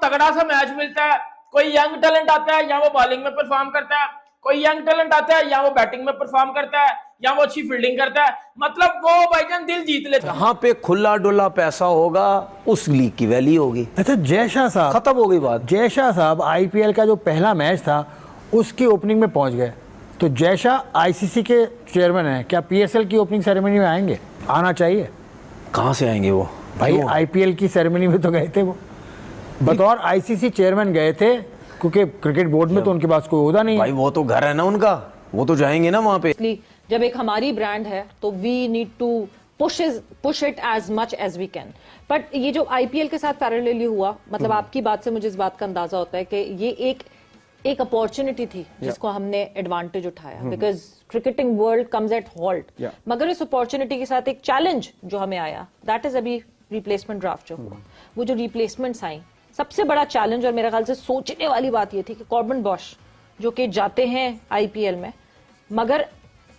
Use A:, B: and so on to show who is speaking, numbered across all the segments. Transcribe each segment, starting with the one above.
A: तगड़ा सा मैच मिलता है, कोई यंग टैलेंट आता है, या वो बॉलिंग में परफॉर्म करता है, कोई यंग टैलेंट आता है या वो बैटिंग में परफॉर्म करता है, या वो अच्छी फील्डिंग करता है, मतलब वो भाईजान दिल जीत लेता है।
B: जहां पे खुला डुला पैसा होगा उस लीग की वैल्यू होगी।
C: अच्छा जय शाह साहब,
B: खत्म हो गई बात।
C: जय शाह साहब आईपीएल का जो पहला मैच था उसकी ओपनिंग में पहुंच गए, तो जय शाह आईसीसी के चेयरमैन हैं, क्या पीएसएल की ओपनिंग सेरेमनी में आएंगे? आना चाहिए।
B: कहां से आएंगे वो
C: भाई आईपीएल की सेरेमनी में तो गए थे वो, बतौर आईसीसी चेयरमैन गए थे, क्योंकि क्रिकेट बोर्ड में तो उनके पास कोई ओहदा नहीं है।
B: भाई वो तो घर है ना उनका, वो तो जाएंगे ना वहां पे।
D: जब एक हमारी ब्रांड है तो we need to push it as much as we can. But ये जो आईपीएल के साथ पैरेलली हुआ, मतलब आपकी बात से मुझे इस बात का अंदाजा होता है कि ये एक अपॉर्चुनिटी थी जिसको हमने एडवांटेज उठाया, because cricketing world comes at halt. मगर इस अपॉर्चुनिटी के साथ एक चैलेंज जो हमें आया, दैट इज अभी रिप्लेसमेंट ड्राफ्ट जो हुआ, वो जो रिप्लेसमेंट्स आई, सबसे बड़ा चैलेंज और मेरे ख्याल से सोचने वाली बात ये थी कि कॉर्बन बॉश जो कि जाते हैं आईपीएल में, मगर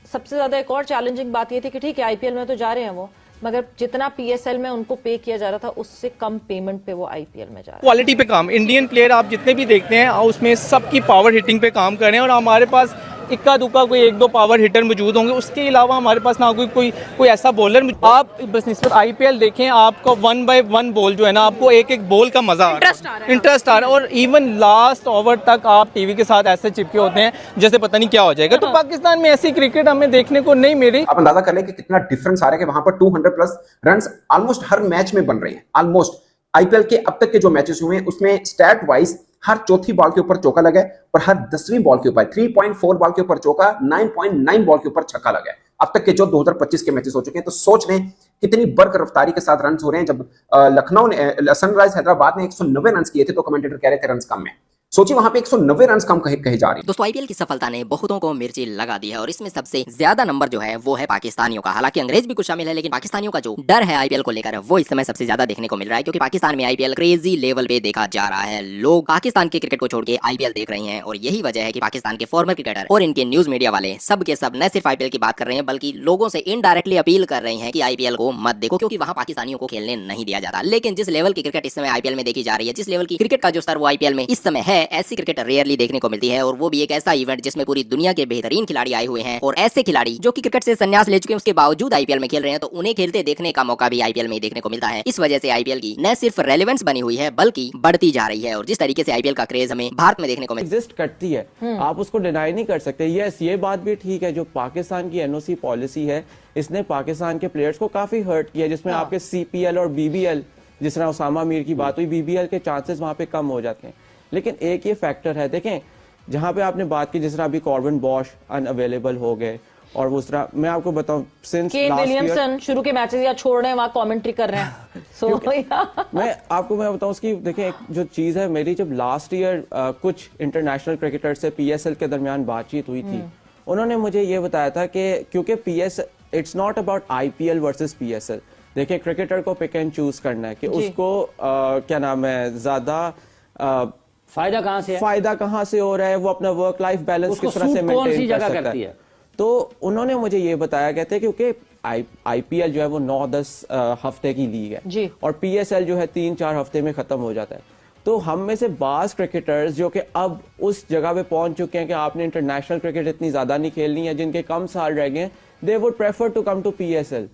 D: सबसे ज्यादा एक और चैलेंजिंग बात ये थी कि ठीक है आईपीएल में तो जा रहे हैं वो, मगर जितना पीएसएल में उनको पे किया जा रहा था उससे कम पेमेंट पे वो आईपीएल में जा रहा है।
E: क्वालिटी पे काम, इंडियन प्लेयर आप जितने भी देखते हैं उसमें सबकी पावर हिटिंग पे काम कर रहे हैं, और हमारे पास इक्का दुक्का कोई एक दो पावर हिटर मौजूद होंगे, उसके अलावा हमारे पास ना कोई ऐसा बॉलर। आप बस निस्बत आईपीएल देखें, आपको 1 by 1 बॉल जो है ना, आपको एक एक बॉल का मजा इंटरेस्ट आ रहा है, और इवन लास्ट ओवर तक आप टीवी के साथ ऐसे चिपके होते हैं जैसे पता नहीं क्या हो जाएगा। तो पाकिस्तान में ऐसी क्रिकेट हमें देखने को नहीं मिली।
F: आप अंदाजा कर लें कि कितना डिफरेंस आ रहा है कि वहां पर 200 प्लस रन ऑलमोस्ट हर मैच में बन रहे हैं। ऑलमोस्ट आईपीएल के अब तक के जो मैचेस हुए हैं उसमें स्टैट वाइज हर चौथी बॉल के ऊपर चौका लगा है, और हर 10वीं बॉल के ऊपर 3.4 बॉल के ऊपर चौका, 9.9 बॉल के ऊपर छक्का लगा है। अब तक के जो 2025 के मैचेस हो चुके हैं, तो सोच लें कितनी बर्क रफ्तारी के साथ रन हो रहे हैं। जब लखनऊ ने, सनराइज हैदराबाद ने 190 रन किए थे, तो कमेंटेटर कह रहे थे रन कम है। सोचिए वहां पे 190 रन कम कहे जा रहे हैं।
G: दोस्तों आईपीएल की सफलता ने बहुतों को मिर्ची लगा दी है, और इसमें सबसे ज्यादा नंबर जो है वो है पाकिस्तानियों का। हालांकि अंग्रेज भी कुछ शामिल है, लेकिन पाकिस्तानियों का जो डर है आईपीएल को लेकर वो इस समय सबसे ज्यादा देखने को मिल रहा है, क्योंकि पाकिस्तान में आईपीएल क्रेजी लेवल पे देखा जा रहा है। लोग पाकिस्तान के क्रिकेट को छोड़ के आईपीएल देख रहे हैं, और यही वजह है कि पाकिस्तान के फॉर्मर क्रिकेटर और इनके न्यूज मीडिया वाले सब के सब न सिर्फ आईपीएल की बात कर रहे हैं, बल्कि लोगों से इनडायरेक्टली अपील कर रहे हैं कि आईपीएल को मत देखो, क्योंकि वहां पाकिस्तानियों को खेलने नहीं दिया जाता। लेकिन जिस लेवल की क्रिकेट इस समय आईपीएल में देखी जा रही है, जिस लेवल की क्रिकेट का जो स्तर वो आईपीएल में इस समय है, ऐसी क्रिकेट रेयरली देखने को मिलती है, और वो भी एक ऐसा इवेंट जिसमें पूरी दुनिया के बेहतरीन खिलाड़ी आए हुए हैं, और ऐसे खिलाड़ी जो कि क्रिकेट से संन्यास ले चुके हैं उसके बावजूद आईपीएल में खेल रहे हैं, तो उन्हें खेलते देखने का मौका भी आईपीएल में ही देखने को मिलता है। इस वजह से आईपीएल की न सिर्फ रेलेवेंस बनी हुई है बल्कि बढ़ती जा रही है, और जिस तरीके से आईपीएल का क्रेज हमें भारत में देखने को
H: एग्जिस्ट करती है, आप उसको डिनाई नहीं कर सकते। यस, ये बात भी ठीक है, जो पाकिस्तान की एनओसी पॉलिसी है इसने पाकिस्तान के प्लेयर्स को काफी हर्ट किया, जिसमें आपके सीपीएल और बीबीएल, जिस तरह उसामा मीर की बात हुई, बीबीएल के चांसेस वहां पे कम हो जाते हैं। लेकिन एक ये फैक्टर है, देखें जहां पे आपने बात की, जिस तरह अभी कॉर्बन बॉश अनअवेलेबल हो गए, और उस तरह मैं आपको बताऊं सिंस
D: केन विलियमसन शुरू के मैचेस या छोड़ रहे हैं, वहां कमेंट्री कर रहे हैं।
H: मैं बताऊं उसकी, देखिए एक जो चीज है, मेरी जब लास्ट ईयर कुछ इंटरनेशनल क्रिकेटर से पीएसएल के दरमियान बातचीत हुई थी, उन्होंने मुझे ये बताया था कि क्योंकि it's not about IPL versus PSL. देखिए क्रिकेटर को पिक एंड चूज करना है कि उसको क्या नाम है, ज्यादा
B: फायदा कहां से
H: हो रहा है, वो अपना वर्क लाइफ बैलेंस किस तरह से मेंटेन कर सकता है। तो उन्होंने मुझे ये बताया, कहते हैं क्योंकि आईपीएल जो है वो 9-10 हफ्ते की लीग है, और पीएसएल जो है 3-4 हफ्ते में खत्म हो जाता है। तो हम में से बाज क्रिकेटर्स जो कि अब उस जगह पे पहुंच चुके हैं कि आपने इंटरनेशनल क्रिकेट इतनी ज्यादा नहीं खेलनी है, जिनके कम साल रह गए, they would prefer to come to PSL.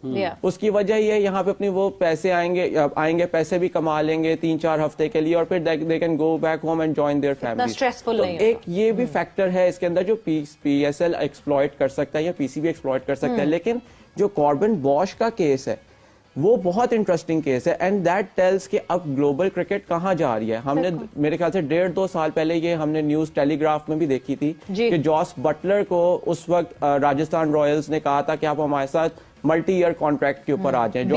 H: उसकी वजह ये यहाँ पे अपनी वो पैसे आएंगे, पैसे भी कमा लेंगे 3-4 हफ्ते के लिए, और फिर they can go back home and join their family. तो एक ये भी फैक्टर है इसके अंदर, जो पीएसएल एक्सप्लॉइट कर सकता है या पीसीबी एक्सप्लॉइट कर सकता है। लेकिन जो कॉर्बन बॉश का केस है वो बहुत इंटरेस्टिंग केस है, एंड दैट टेल्स कि अब ग्लोबल क्रिकेट कहाँ जा रही है। हमने मेरे ख्याल से 1.5-2 साल पहले ये हमने न्यूज टेलीग्राफ में भी देखी थी कि जॉस बटलर को उस वक्त राजस्थान रॉयल्स ने कहा था कि आप हमारे साथ मल्टी ईयर कॉन्ट्रैक्ट के ऊपर आ जाएं।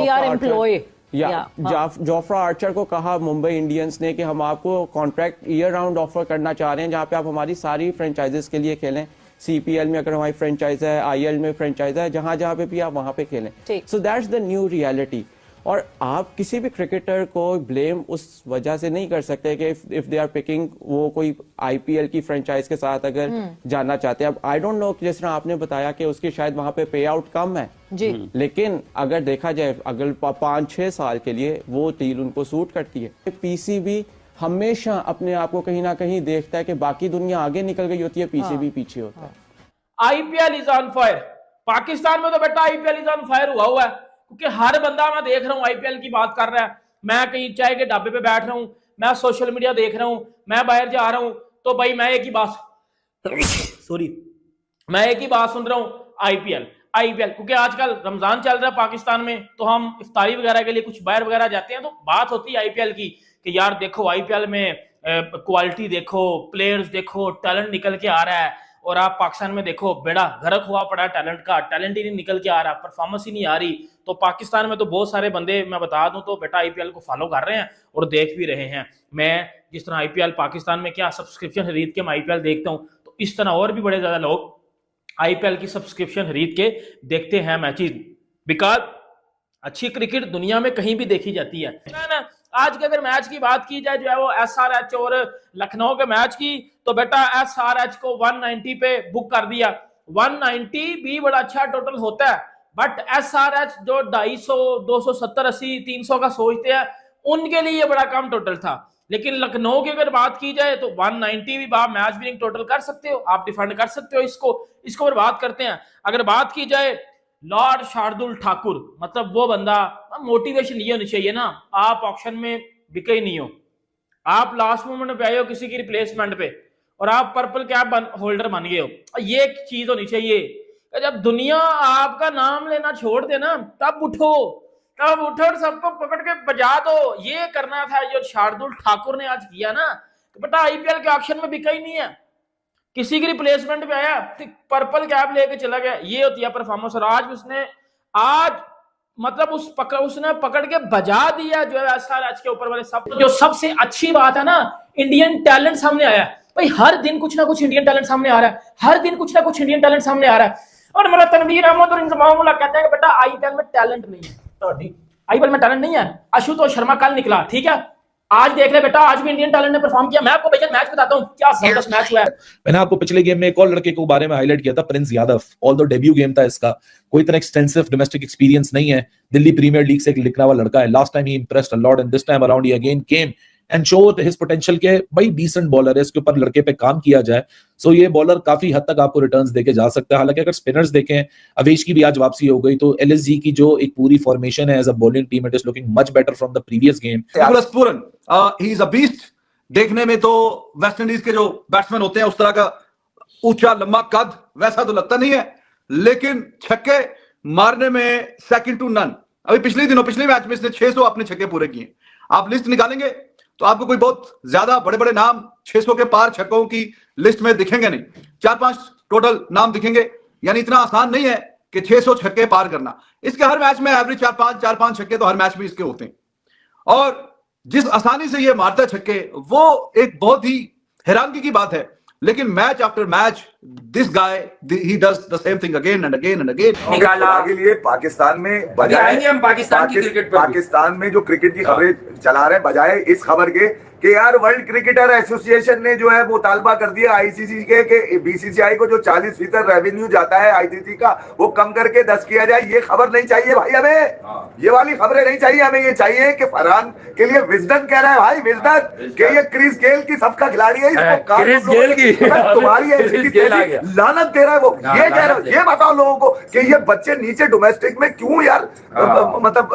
H: जोफ्रा आर्चर को कहा मुंबई इंडियंस ने कि हम आपको कॉन्ट्रैक्ट ईयर राउंड ऑफर करना चाह रहे हैं, जहां पे आप हमारी सारी फ्रेंचाइजेस के लिए खेलें। सीपीएल में अगर हमारी फ्रेंचाइज है, आईएल में फ्रेंचाइज है, जहां जहां पे भी आप वहां पे खेलें। So that's the new reality. और आप किसी भी क्रिकेटर को ब्लेम उस वजह से नहीं कर सकते कि इफ दे आर पिकिंग, वो कोई आईपीएल की फ्रेंचाइज के साथ अगर जाना चाहते हैं। अब आई डोंट नो, जिस तरह आपने बताया कि उसकी शायद वहां पे पे आउट कम है जी, लेकिन अगर देखा जाए अगर 5-6 साल के लिए वो डील उनको सूट करती है। पीसीबी हमेशा अपने आप को कहीं ना कहीं देखता है कि बाकी दुनिया आगे निकल गई होती है, पीछे भी पीछे होता है।
A: IPL is on fire. Pakistan में तो बेटा आईपीएल इज ऑन फायर हुआ है, क्योंकि हर बंदा मैं देख रहा हूं आईपीएल की बात कर रहा है। मैं कहीं चाय के ढाबे पे बैठ रहा हूं, मैं सोशल मीडिया देख रहा हूं, मैं बाहर जा रहा हूं, तो भाई मैं एक ही बात मैं एक ही बात सुन रहा हूं, आईपीएल आईपीएल। क्योंकि आजकल रमजान चल रहा है पाकिस्तान में, तो हम इफ्तारी वगैरह के लिए कुछ बाहर वगैरह जाते हैं, तो बात होती है आईपीएल की कि यार देखो आईपीएल में क्वालिटी देखो, प्लेयर्स देखो, टैलेंट निकल के आ रहा है। और आप पाकिस्तान में देखो बेड़ा गर्क हुआ पड़ा टैलेंट का, टैलेंट ही नहीं निकल के आ रहा, परफॉर्मेंस ही नहीं आ रही। तो पाकिस्तान में तो बहुत सारे बंदे मैं बता दूं तो बेटा आईपीएल को फॉलो कर रहे हैं और देख भी रहे हैं। मैं जिस तरह आईपीएल पाकिस्तान में क्या सब्सक्रिप्शन खरीद के मैं आईपीएल देखता हूं, तो इस तरह और भी बड़े ज्यादा लोग आईपीएल की सब्सक्रिप्शन खरीद के देखते हैं मैचेस, बिकॉज अच्छी क्रिकेट दुनिया में कहीं भी देखी जाती है ना। आज के अगर मैच की बात की जाए जो है वो एसआरएच और लखनऊ के मैच की, तो बेटा एसआरएच को 190 पे बुक कर दिया। 190 भी बड़ा अच्छा टोटल होता है, बट एसआरएच जो 250, 270, 80, 300 का सोचते हैं, उनके लिए बड़ा कम टोटल था। लेकिन लखनऊ की अगर बात की जाए तो 190 भी आप मैच विनिंग टोटल कर सकते हो, आप डिफेंड कर सकते हो इसको अगर बात करते हैं। अगर बात की जाए लॉर्ड शार्दुल ठाकुर, मतलब वो बंदा, मोटिवेशन ये होनी चाहिए ना, आप ऑक्शन में बिके ही नहीं हो, आप लास्ट मोमेंट पे आए हो किसी की रिप्लेसमेंट पे और आप पर्पल कैप होल्डर बन गए हो। ये एक चीज होनी चाहिए, जब दुनिया आपका नाम लेना छोड़ दे ना, तब उठो और सबको पकड़ के बजा दो। ये करना था जो शार्दुल ठाकुर ने आज किया ना, कि बेटा आईपीएल के ऑक्शन में बिका ही नहीं है, किसी की रिप्लेसमेंट पे आया, पर्पल कैप लेके चला गया। ये होती है परफॉर्मेंस। और आज मतलब उसने पकड़ के बजा दिया जो है एसआरएच के ऊपर वाले सब। जो सबसे अच्छी बात है ना, इंडियन टैलेंट सामने आया भाई। हर दिन कुछ ना कुछ इंडियन टैलेंट सामने आ रहा है, हर दिन कुछ ना कुछ इंडियन टैलेंट सामने आ रहा है। और मेरा तनवीर अहमद और इंजमामुल्लाह कहते हैं कि बेटा आईपीएल में टैलेंट नहीं है, आईपीएल में टैलेंट नहीं है। आशुतोष शर्मा कल निकला, ठीक है, आज देख ले बेटा, आज भी इंडियन टैलेंट ने परफॉर्म किया। मैं आपको भैया मैच बताता हूं, क्या जबरदस्त मैच हुआ है।
I: मैंने आपको पिछले गेम में एक और लड़के को बारे में हाईलाइट किया था, Prince Yadav. Although debut game था इसका, कोई इतना एक्सटेंसिव डोमेस्टिक एक्सपीरियंस नहीं है, दिल्ली प्रीमियर लीग से लिखने वाला लड़का है। Last time he impressed a lot and this time around he again came and showed his potential के भाई डिसेंट बॉलर है, इसके ऊपर लड़के पे काम किया जाए सो ये बॉलर काफी हद तक आपको रिटर्न्स देके जा सकता है। हालांकि अगर स्पिनर्स देखें, अवेश की भी आज वापसी हो गई, तो एलएसजी की जो एक पूरी फॉर्मेशन है as a bowling team, it is looking much better from the previous game.
J: Pooran he is a beast. देखने में तो वेस्ट इंडीज के जो बैट्समैन होते हैं उस तरह का ऊंचा लंबा कद वैसा तो लगता नहीं है, लेकिन छक्के मारने में सेकंड टू नन। अभी पिछले मैच में इसने 600 अपने छक्के पूरे किए। आप लिस्ट निकालेंगे तो आपको कोई बहुत ज्यादा बड़े बड़े नाम 600 के पार छक्कों की लिस्ट में दिखेंगे नहीं, 4-5 टोटल नाम दिखेंगे। यानी इतना आसान नहीं है कि 600 छक्के पार करना। इसके हर मैच में एवरेज 4-5 छक्के तो हर मैच में इसके होते हैं, और जिस आसानी से ये मारता है छक्के, वो एक बहुत ही हैरानगी की बात है। लेकिन match after match this guy he does the same thing again and again and again.
K: के लिए पाकिस्तान में बजाय हम पाकिस्तान में जो क्रिकेट की खबरें चला रहे हैं, बजाय इस खबर के कि यार वर्ल्ड क्रिकेटर एसोसिएशन ने जो है मुतालबा कर दिया आईसीसी के बीसीसीआई को जो 40% रेवेन्यू जाता है आईसीसी का, वो कम करके 10 किया जाए। ये खबर नहीं चाहिए भाई हमें, ये वाली खबरें नहीं चाहिए हमें। ये चाहिए कि फरहान के लिए विजडन कह रहा है भाई, विजडन कि ये क्रिस गेल की सबका खिलाड़ी है, इसको क्रिस गेल की तुम्हारी लानत दे रहा है वो। ये कह रहा है, ये बताओ लोगों को कि ये बच्चे नीचे डोमेस्टिक में क्यों यार मतलब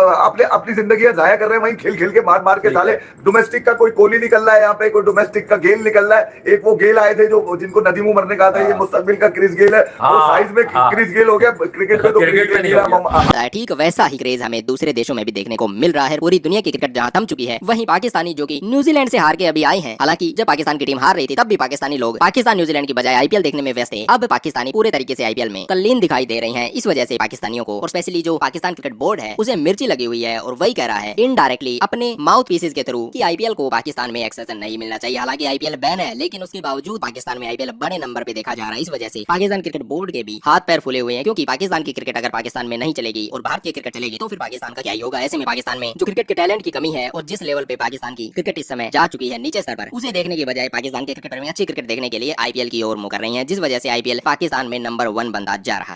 K: अपनी जिंदगी जाया कर रहे हैं, वहीं खेल खेल के मार के साले। डोमेस्टिक का कोई कोहली निकल रहा है यहाँ पे, कोई डोमेस्टिक का गेल निकल रहा है। एक वो गेल आए थे जो जिनको नदीम उमर ने कहा था ये मुस्तकबिल का क्रिस गेल है, वो साइज में क्रिस गेल हो गया, क्रिकेट में तो क्रिकेट नहीं।
G: ठीक वैसा ही क्रेज हमें दूसरे देशों में भी देखने को मिल रहा है। पूरी दुनिया की क्रिकेट जहां थम चुकी है, वहीं पाकिस्तानी जो कि न्यूजीलैंड से हार के अभी आए हैं। हालांकि जब पाकिस्तान की टीम हार रही थी तब भी पाकिस्तानी लोग पाकिस्तान न्यूजीलैंड की बजाय आईपीएल देखने में व्यस्त थे। अब पाकिस्तानी पूरे तरीके से आईपीएल में तल्लीन दिखाई दे रहे हैं। इस वजह से पाकिस्तानियों को और स्पेशली जो पाकिस्तान क्रिकेट बोर्ड है उसे मिर्ची लगी हुई है, और वही कह रहा है इनडायरेक्टली अपने माउथ पीसेस के थ्रू कि आईपीएल को पाकिस्तान में एक्सेस नहीं मिलना चाहिए। हालांकि आईपीएल बैन है, लेकिन उसके बावजूद पाकिस्तान में आईपीएल बड़े नंबर पे देखा जा रहा है। इस वजह से पाकिस्तान क्रिकेट बोर्ड के भी हाथ पैर फूले हुए हैं, क्योंकि पाकिस्तान की क्रिकेट अगर पाकिस्तान में नहीं चलेगी और भारतीय क्रिकेट चलेगी तो फिर पाकिस्तान का क्या ही होगा। ऐसे में पाकिस्तान में जो क्रिकेट के टैलेंट की कमी है और जिस लेवल पे पाकिस्तान की क्रिकेट इस समय जा चुकी है नीचे स्तर पर, उसे देखने के बजाय पाकिस्तान के क्रिकेटर में अच्छी क्रिकेट देखने के लिए आईपीएल की ओर मुंह कर रही है, जिस वजह से आईपीएल पाकिस्तान में नंबर 1 बनता जा रहा है।